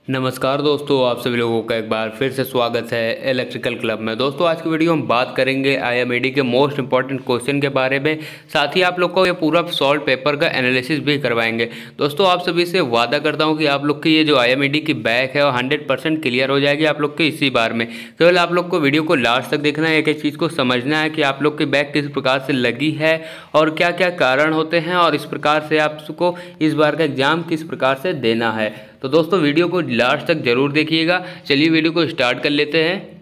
नमस्कार दोस्तों, आप सभी लोगों का एक बार फिर से स्वागत है इलेक्ट्रिकल क्लब में। दोस्तों आज की वीडियो में बात करेंगे आईएमईडी के मोस्ट इंपॉर्टेंट क्वेश्चन के बारे में। साथ ही आप लोग को ये पूरा सॉल्व पेपर का एनालिसिस भी करवाएंगे। दोस्तों आप सभी से वादा करता हूँ कि आप लोग की ये जो आईएमईडी की बैक है वो 100% क्लियर हो जाएगी आप लोग के इसी बार में। केवल आप लोग को वीडियो को लास्ट तक देखना है, एक एक चीज़ को समझना है कि आप लोग की बैक किस प्रकार से लगी है और क्या क्या कारण होते हैं और इस प्रकार से आपको इस बार का एग्ज़ाम किस प्रकार से देना है। तो दोस्तों वीडियो को लास्ट तक जरूर देखिएगा। चलिए वीडियो को स्टार्ट कर लेते हैं।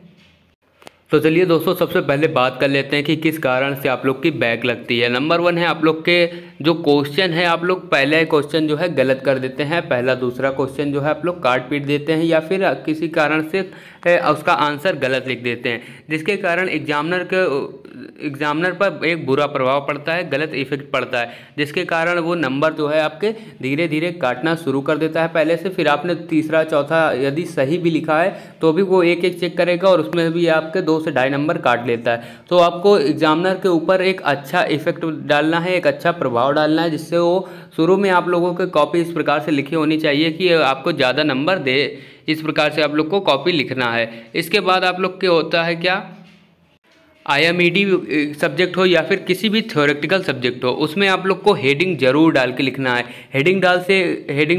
तो चलिए दोस्तों सबसे पहले बात कर लेते हैं कि किस कारण से आप लोग की बैक लगती है। नंबर 1 है आप लोग के जो क्वेश्चन है, आप लोग पहले क्वेश्चन जो है गलत कर देते हैं। पहला दूसरा क्वेश्चन जो है आप लोग काट पीट देते हैं या फिर किसी कारण से उसका आंसर गलत लिख देते हैं, जिसके कारण एग्जामिनर पर एक बुरा प्रभाव पड़ता है, गलत इफेक्ट पड़ता है, जिसके कारण वो नंबर जो है आपके धीरे धीरे काटना शुरू कर देता है पहले से। फिर आपने तीसरा चौथा यदि सही भी लिखा है तो भी वो एक एक चेक करेगा और उसमें भी आपके 2 से 2.5 नंबर काट लेता है। तो आपको एग्जामिनर के ऊपर एक अच्छा इफेक्ट डालना है, एक अच्छा प्रभाव डालना है, जिससे वो शुरू में आप लोगों की कॉपी इस प्रकार से लिखी होनी चाहिए कि आपको ज़्यादा नंबर दे। इस प्रकार से आप लोग को कॉपी लिखना है। इसके बाद आप लोग के होता है क्या, आईएमईडी सब्जेक्ट हो या फिर किसी भी थ्योरेटिकल सब्जेक्ट हो, उसमें आप लोग को हेडिंग जरूर डाल के लिखना है। हेडिंग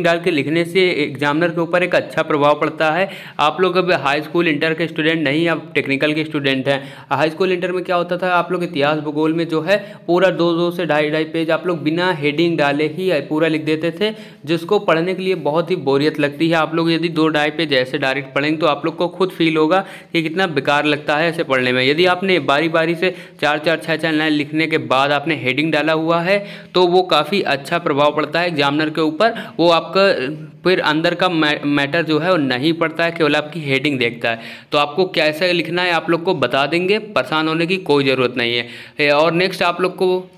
डाल के लिखने से एग्जामिनर के ऊपर एक अच्छा प्रभाव पड़ता है। आप लोग अब हाई स्कूल इंटर के स्टूडेंट नहीं, आप टेक्निकल के स्टूडेंट हैं। हाई स्कूल इंटर में क्या होता था, आप लोग इतिहास भूगोल में जो है पूरा 2 से 2.5 पेज आप लोग बिना हेडिंग डाले ही पूरा लिख देते थे, जिसको पढ़ने के लिए बहुत ही बोरियत लगती है। आप लोग यदि 2-2.5 पेज ऐसे डायरेक्ट पढ़ेंगे तो आप लोग को खुद फील होगा कि कितना बेकार लगता है ऐसे पढ़ने में। यदि आपने बारी बारी से 4-4 6-6 लाइन लिखने के बाद आपने हेडिंग डाला हुआ है तो वो काफ़ी अच्छा प्रभाव पड़ता है एग्जामिनर के ऊपर। वो आपका फिर अंदर का मैटर जो है वो नहीं पड़ता है, केवल आपकी हेडिंग देखता है। तो आपको कैसे लिखना है आप लोग को बता देंगे, परेशान होने की कोई ज़रूरत नहीं है। और नेक्स्ट आप लोग को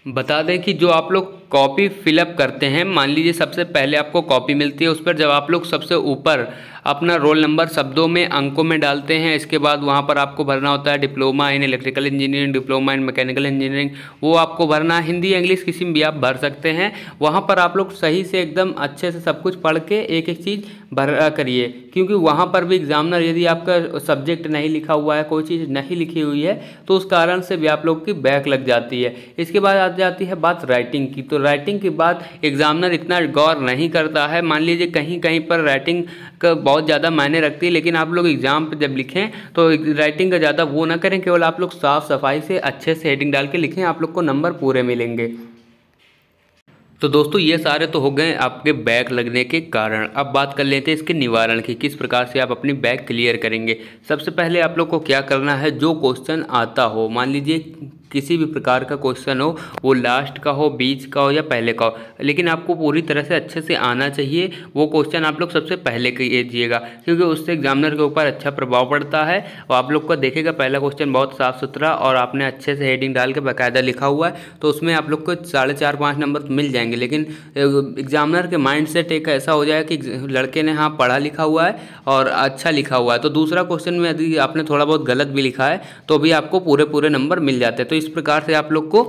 बता दें कि जो आप लोग कॉपी फिलअप करते हैं, मान लीजिए सबसे पहले आपको कॉपी मिलती है, उस पर जब आप लोग सबसे ऊपर अपना रोल नंबर शब्दों में अंकों में डालते हैं, इसके बाद वहाँ पर आपको भरना होता है diploma in electrical engineering, diploma in mechanical engineering, वो आपको भरना है। हिंदी इंग्लिश किसी में भी आप भर सकते हैं। वहाँ पर आप लोग सही से एकदम अच्छे से सब कुछ पढ़ के एक एक चीज़ भरा करिए, क्योंकि वहाँ पर भी एग्जामिनर यदि आपका सब्जेक्ट नहीं लिखा हुआ है, कोई चीज़ नहीं लिखी हुई है, तो उस कारण से भी आप लोग की बैक लग जाती है। इसके बाद आ जाती है बात राइटिंग की। तो राइटिंग की बात एग्जामिनर इतना गौर नहीं करता है। मान लीजिए कहीं कहीं पर राइटिंग का बहुत ज़्यादा मायने रखती है, लेकिन आप लोग एग्जाम पे जब लिखें तो राइटिंग का ज़्यादा वो ना करें, केवल आप लोग साफ़ सफाई से अच्छे से हेडिंग डाल के लिखें, आप लोग को नंबर पूरे मिलेंगे। तो दोस्तों ये सारे तो हो गए आपके बैक लगने के कारण। अब बात कर लेते हैं इसके निवारण की, किस प्रकार से आप अपनी बैक क्लियर करेंगे। सबसे पहले आप लोग को क्या करना है, जो क्वेश्चन आता हो, मान लीजिए किसी भी प्रकार का क्वेश्चन हो, वो लास्ट का हो, बीच का हो या पहले का हो, लेकिन आपको पूरी तरह से अच्छे से आना चाहिए। वो क्वेश्चन आप लोग सबसे पहले कीजिएगा, क्योंकि उससे एग्जामिनर के ऊपर अच्छा प्रभाव पड़ता है। और आप लोग का देखेगा पहला क्वेश्चन बहुत साफ़ सुथरा और आपने अच्छे से हेडिंग डाल के बाकायदा लिखा हुआ है, तो उसमें आप लोग को 4.5-5 नंबर मिल जाएंगे। लेकिन एग्जामिनर के माइंड सेट एक ऐसा हो जाए कि लड़के ने हाँ पढ़ा लिखा हुआ है और अच्छा लिखा हुआ है, तो दूसरा क्वेश्चन में यदि आपने थोड़ा बहुत गलत भी लिखा है तो भी आपको पूरे नंबर मिल जाते हैं। तो इस प्रकार से आप लोग को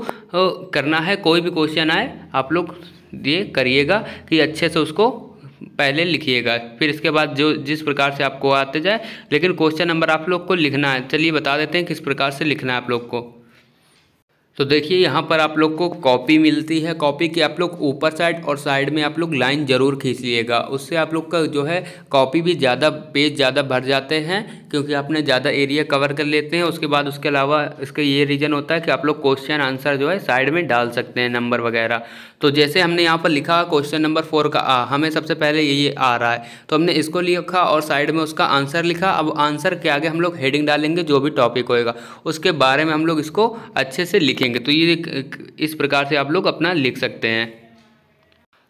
करना है। कोई भी क्वेश्चन आए आप लोग ये करिएगा कि अच्छे से उसको पहले लिखिएगा, फिर इसके बाद जो जिस प्रकार से आपको आते जाए, लेकिन क्वेश्चन नंबर आप लोग को लिखना है। चलिए बता देते हैं किस प्रकार से लिखना है आप लोग को। तो देखिए यहाँ पर आप लोग को कॉपी मिलती है। कॉपी की आप लोग ऊपर साइड और साइड में आप लोग लाइन ज़रूर खींच लीजिएगा, उससे आप लोग का जो है कॉपी भी ज़्यादा पेज ज़्यादा भर जाते हैं, क्योंकि आपने ज़्यादा एरिया कवर कर लेते हैं। उसके बाद उसके अलावा इसका ये रीज़न होता है कि आप लोग क्वेश्चन आंसर जो है साइड में डाल सकते हैं, नंबर वगैरह। तो जैसे हमने यहाँ पर लिखा क्वेश्चन नंबर 4 का आ, हमें सबसे पहले ये आ रहा है, तो हमने इसको लिखा और साइड में उसका आंसर लिखा। अब आंसर के आगे हम लोग हेडिंग डालेंगे, जो भी टॉपिक होएगा उसके बारे में हम लोग इसको अच्छे से लिखेंगे। तो ये इस प्रकार से आप लोग अपना लिख सकते हैं।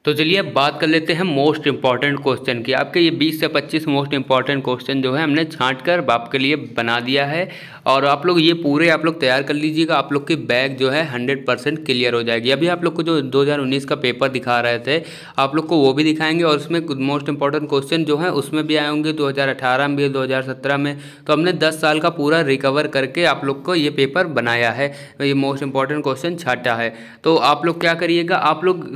तो चलिए अब बात कर लेते हैं मोस्ट इंपॉर्टेंट क्वेश्चन की। आपके ये 20 से 25 मोस्ट इंपॉर्टेंट क्वेश्चन जो है हमने छांट कर आपके लिए बना दिया है, और आप लोग ये पूरे आप लोग तैयार कर लीजिएगा। आप लोग की बैक जो है 100% क्लियर हो जाएगी। अभी आप लोग को जो 2019 का पेपर दिखा रहे थे, आप लोग को वो भी दिखाएंगे, और उसमें मोस्ट इंपॉर्टेंट क्वेश्चन जो है उसमें भी आएंगे, 2018 में भी, 2017 में। तो हमने 10 साल का पूरा रिकवर करके आप लोग को ये पेपर बनाया है, ये मोस्ट इंपॉर्टेंट क्वेश्चन छाटा है। तो आप लोग क्या करिएगा, आप लोग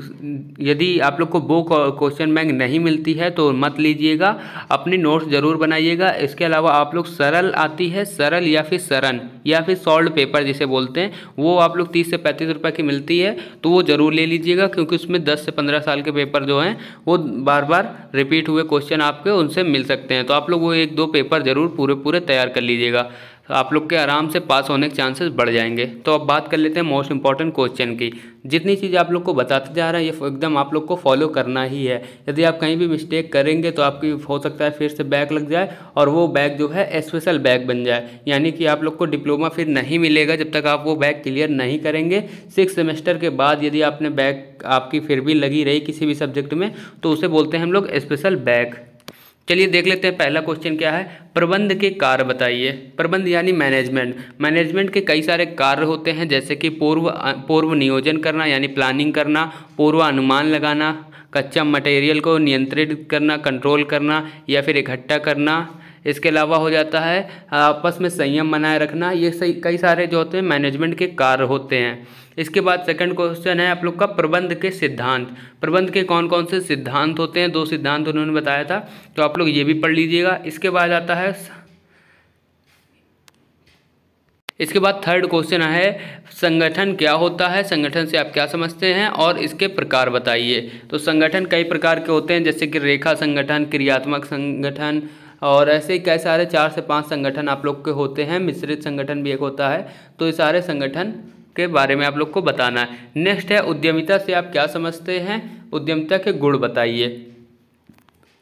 यदि यदि आप लोग को वो क्वेश्चन बैंक नहीं मिलती है तो मत लीजिएगा, अपनी नोट्स ज़रूर बनाइएगा। इसके अलावा आप लोग सरल आती है, सरल या फिर सरन या फिर सॉल्व पेपर जिसे बोलते हैं, वो आप लोग 30 से 35 रुपये की मिलती है, तो वो ज़रूर ले लीजिएगा, क्योंकि उसमें 10 से 15 साल के पेपर जो हैं वो बार बार रिपीट हुए क्वेश्चन आपके उनसे मिल सकते हैं। तो आप लोग वो 1-2 पेपर ज़रूर पूरे तैयार कर लीजिएगा, तो आप लोग के आराम से पास होने के चांसेस बढ़ जाएंगे। तो अब बात कर लेते हैं मोस्ट इंपॉर्टेंट क्वेश्चन की। जितनी चीज़ आप लोग को बताते जा रहे हैं ये एकदम आप लोग को फॉलो करना ही है। यदि आप कहीं भी मिस्टेक करेंगे तो आपकी हो सकता है फिर से बैक लग जाए, और वो बैक जो है स्पेशल बैक बन जाए, यानी कि आप लोग को डिप्लोमा फिर नहीं मिलेगा जब तक आप वो बैक क्लियर नहीं करेंगे। 6 सेमेस्टर के बाद यदि आपने बैक आपकी फिर भी लगी रही किसी भी सब्जेक्ट में, तो उसे बोलते हैं हम लोग स्पेशल बैक। चलिए देख लेते हैं पहला क्वेश्चन क्या है। प्रबंध के कार्य बताइए। प्रबंध यानी मैनेजमेंट। मैनेजमेंट के कई सारे कार्य होते हैं, जैसे कि पूर्व नियोजन करना यानी प्लानिंग करना, पूर्व अनुमान लगाना, कच्चा मटेरियल को नियंत्रित करना, कंट्रोल करना या फिर इकट्ठा करना। इसके अलावा हो जाता है आपस में संयम बनाए रखना। ये कई सारे जो होते हैं मैनेजमेंट के कार्य होते हैं। इसके बाद सेकंड क्वेश्चन है आप लोग का प्रबंध के सिद्धांत। प्रबंध के कौन कौन से सिद्धांत होते हैं, 2 सिद्धांत उन्होंने बताया था, तो आप लोग ये भी पढ़ लीजिएगा। इसके बाद आता है इसके बाद थर्ड क्वेश्चन है संगठन क्या होता है, संगठन से आप क्या समझते हैं और इसके प्रकार बताइए। तो संगठन कई प्रकार के होते हैं, जैसे कि रेखा संगठन, क्रियात्मक संगठन, और ऐसे ही कई सारे 4 से 5 संगठन आप लोग के होते हैं। मिश्रित संगठन भी एक होता है। तो ये सारे संगठन के बारे में आप लोग को बताना है। नेक्स्ट है उद्यमिता से आप क्या समझते हैं, उद्यमिता के गुण बताइए।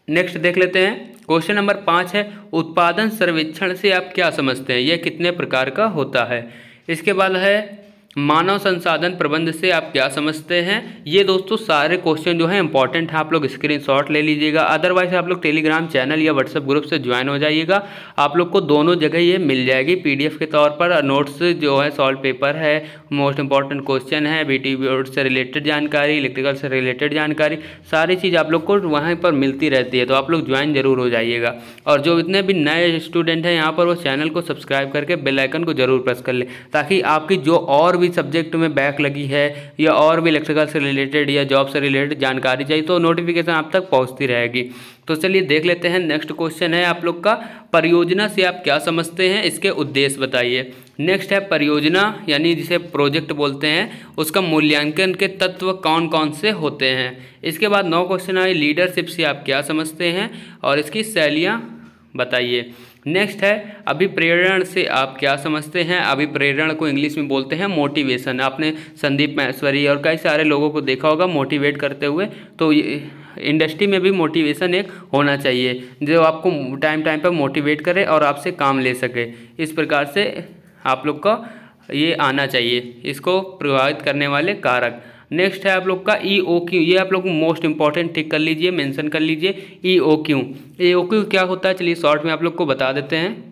नेक्स्ट देख लेते हैं क्वेश्चन नंबर 5 है उत्पादन सर्वेक्षण से आप क्या समझते हैं, यह कितने प्रकार का होता है। इसके बाद है मानव संसाधन प्रबंध से आप क्या समझते हैं। ये दोस्तों सारे क्वेश्चन जो हैं इंपॉर्टेंट है, आप लोग स्क्रीनशॉट ले लीजिएगा। अदरवाइज आप लोग टेलीग्राम चैनल या व्हाट्सएप ग्रुप से ज्वाइन हो जाइएगा, आप लोग को दोनों जगह ये मिल जाएगी पीडीएफ के तौर पर। नोट्स जो है, सॉल्व पेपर है, मोस्ट इंपॉर्टेंट क्वेश्चन है, बीटी बोर्ड से रिलेटेड जानकारी, इलेक्ट्रिकल से रिलेटेड जानकारी, सारी चीज़ आप लोग को वहाँ पर मिलती रहती है। तो आप लोग ज्वाइन जरूर हो जाइएगा। और जो इतने भी नए स्टूडेंट हैं यहाँ पर, वो चैनल को सब्सक्राइब करके बेल आइकन को जरूर प्रेस कर लें, ताकि आपकी जो और भी सब्जेक्ट में बैक लगी है या और भी इलेक्ट्रिकल से रिलेटेड या जॉब से रिलेटेड जानकारी चाहिए तो नोटिफिकेशन आप तक पहुंचती रहेगी। तो चलिए देख लेते हैं। नेक्स्ट क्वेश्चन है आप लोग का परियोजना से आप क्या समझते हैं, इसके उद्देश्य बताइए। नेक्स्ट है परियोजना यानी जिसे प्रोजेक्ट बोलते हैं, उसका मूल्यांकन के तत्व कौन कौन से होते हैं। इसके बाद 9 क्वेश्चन है लीडरशिप से आप क्या समझते हैं और इसकी शैलियाँ बताइए। नेक्स्ट है अभिप्रेरण से आप क्या समझते हैं। अभिप्रेरण को इंग्लिश में बोलते हैं मोटिवेशन। आपने संदीप महेश्वरी और कई सारे लोगों को देखा होगा मोटिवेट करते हुए, तो इंडस्ट्री में भी मोटिवेशन एक होना चाहिए जो आपको टाइम पर मोटिवेट करे और आपसे काम ले सके। इस प्रकार से आप लोग का ये आना चाहिए, इसको प्रभावित करने वाले कारक। नेक्स्ट है आप लोग का EOQ, ये आप लोग मोस्ट इंपॉर्टेंट टिक कर लीजिए, मेंशन कर लीजिए। EOQ क्या होता है, चलिए शॉर्ट में आप लोग को बता देते हैं।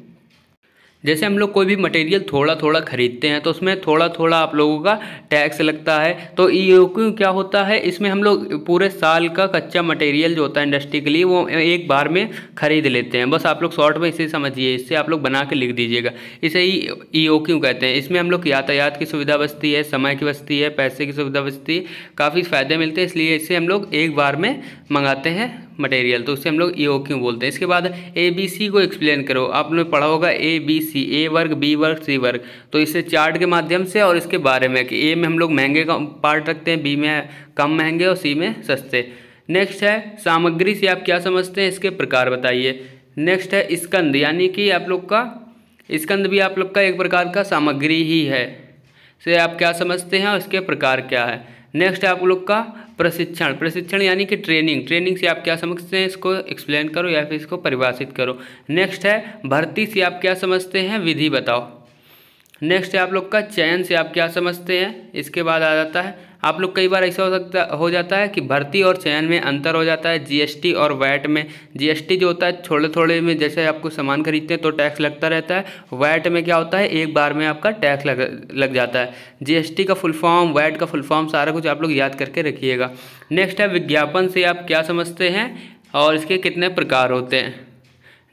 जैसे हम लोग कोई भी मटेरियल थोड़ा थोड़ा खरीदते हैं तो उसमें थोड़ा थोड़ा आप लोगों का टैक्स लगता है। तो EOQ क्या होता है, इसमें हम लोग पूरे साल का कच्चा मटेरियल जो होता है इंडस्ट्री के लिए वो एक बार में खरीद लेते हैं। बस आप लोग शॉर्ट में इसे समझिए, इससे आप लोग बना के लिख दीजिएगा। इसे ही EOQ कहते हैं। इसमें हम लोग यातायात की सुविधा बचती है, समय की बचती है, पैसे की सुविधा बचती है, काफ़ी फ़ायदे मिलते हैं, इसलिए इससे हम लोग एक बार में मंगाते हैं मटेरियल, तो उससे हम लोग EOQ बोलते हैं। इसके बाद ABC को एक्सप्लेन करो। आपने पढ़ा होगा ABC, A वर्ग, B वर्ग, C वर्ग। तो इसे चार्ट के माध्यम से और इसके बारे में कि A में हम लोग महंगे का पार्ट रखते हैं, B में कम महंगे और C में सस्ते। नेक्स्ट है सामग्री से आप क्या समझते हैं, इसके प्रकार बताइए। नेक्स्ट है स्कंद, यानी कि आप लोग का स्कंद भी आप लोग का एक प्रकार का सामग्री ही है, से आप क्या समझते हैं और इसके प्रकार क्या है। नेक्स्ट है आप लोग का प्रशिक्षण यानी कि ट्रेनिंग से आप क्या समझते हैं, इसको एक्सप्लेन करो या फिर इसको परिभाषित करो। नेक्स्ट है भर्ती से आप क्या समझते हैं, विधि बताओ। नेक्स्ट है आप लोग का चयन से आप क्या समझते हैं। इसके बाद आ जाता है आप लोग कई बार ऐसा हो जाता है कि भर्ती और चयन में अंतर हो जाता है। GST और वैट में, GST जो होता है थोड़े थोड़े में, जैसे आपको सामान खरीदते हैं तो टैक्स लगता रहता है। वैट में क्या होता है, एक बार में आपका टैक्स लग जाता है। GST का फुल फॉर्म, वैट का फुल फॉर्म, सारा कुछ आप लोग याद करके रखिएगा। नेक्स्ट है विज्ञापन से आप क्या समझते हैं और इसके कितने प्रकार होते हैं।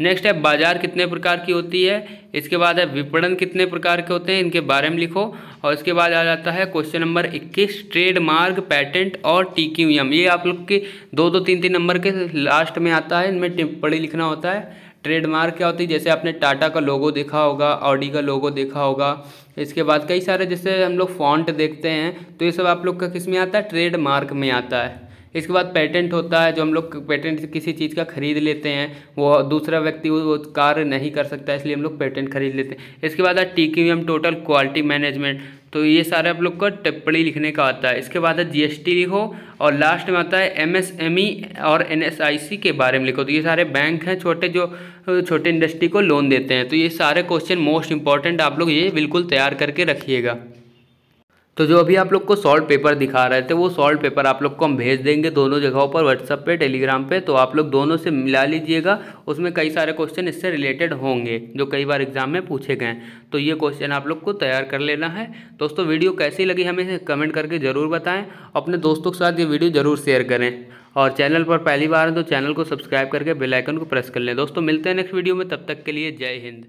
नेक्स्ट है बाजार कितने प्रकार की होती है। इसके बाद है विपणन कितने प्रकार के होते हैं, इनके बारे में लिखो। और इसके बाद आ जाता है क्वेश्चन नंबर 21, ट्रेडमार्क, पेटेंट और टीक्यूएम। ये आप लोग के 2-2, 3-3 नंबर के लास्ट में आता है, इनमें टिप्पणी लिखना होता है। ट्रेडमार्क क्या होती है, जैसे आपने टाटा का लोगो देखा होगा, ऑडी का लोगो देखा होगा। इसके बाद कई सारे जैसे हम लोग फॉन्ट देखते हैं, तो ये सब आप लोग का किस में आता है, ट्रेडमार्क में आता है। इसके बाद पेटेंट होता है, जो हम लोग पेटेंट किसी चीज़ का खरीद लेते हैं, वो दूसरा व्यक्ति वो कार्य नहीं कर सकता, इसलिए हम लोग पेटेंट खरीद लेते हैं। इसके बाद है टीक्यूएम, टोटल क्वालिटी मैनेजमेंट। तो ये सारे आप लोग को टिप्पणी लिखने का आता है। इसके बाद है जीएसटी लिखो, और लास्ट में आता है एमएसएमई और एनएसआईसी के बारे में लिखो। तो ये सारे बैंक हैं छोटे, जो छोटे इंडस्ट्री को लोन देते हैं। तो ये सारे क्वेश्चन मोस्ट इंपॉर्टेंट, आप लोग ये बिल्कुल तैयार करके रखिएगा। तो जो अभी आप लोग को सॉल्व पेपर दिखा रहे थे, वो सॉल्व पेपर आप लोग को हम भेज देंगे दोनों जगहों पर, व्हाट्सएप पे, टेलीग्राम पे। तो आप लोग दोनों से मिला लीजिएगा, उसमें कई सारे क्वेश्चन इससे रिलेटेड होंगे जो कई बार एग्जाम में पूछे गए हैं। तो ये क्वेश्चन आप लोग को तैयार कर लेना है। दोस्तों वीडियो कैसी लगी हमें कमेंट करके ज़रूर बताएँ। अपने दोस्तों के साथ ये वीडियो ज़रूर शेयर करें, और चैनल पर पहली बार है तो चैनल को सब्सक्राइब करके बेल आइकन को प्रेस कर लें। दोस्तों मिलते हैं नेक्स्ट वीडियो में, तब तक के लिए जय हिंद।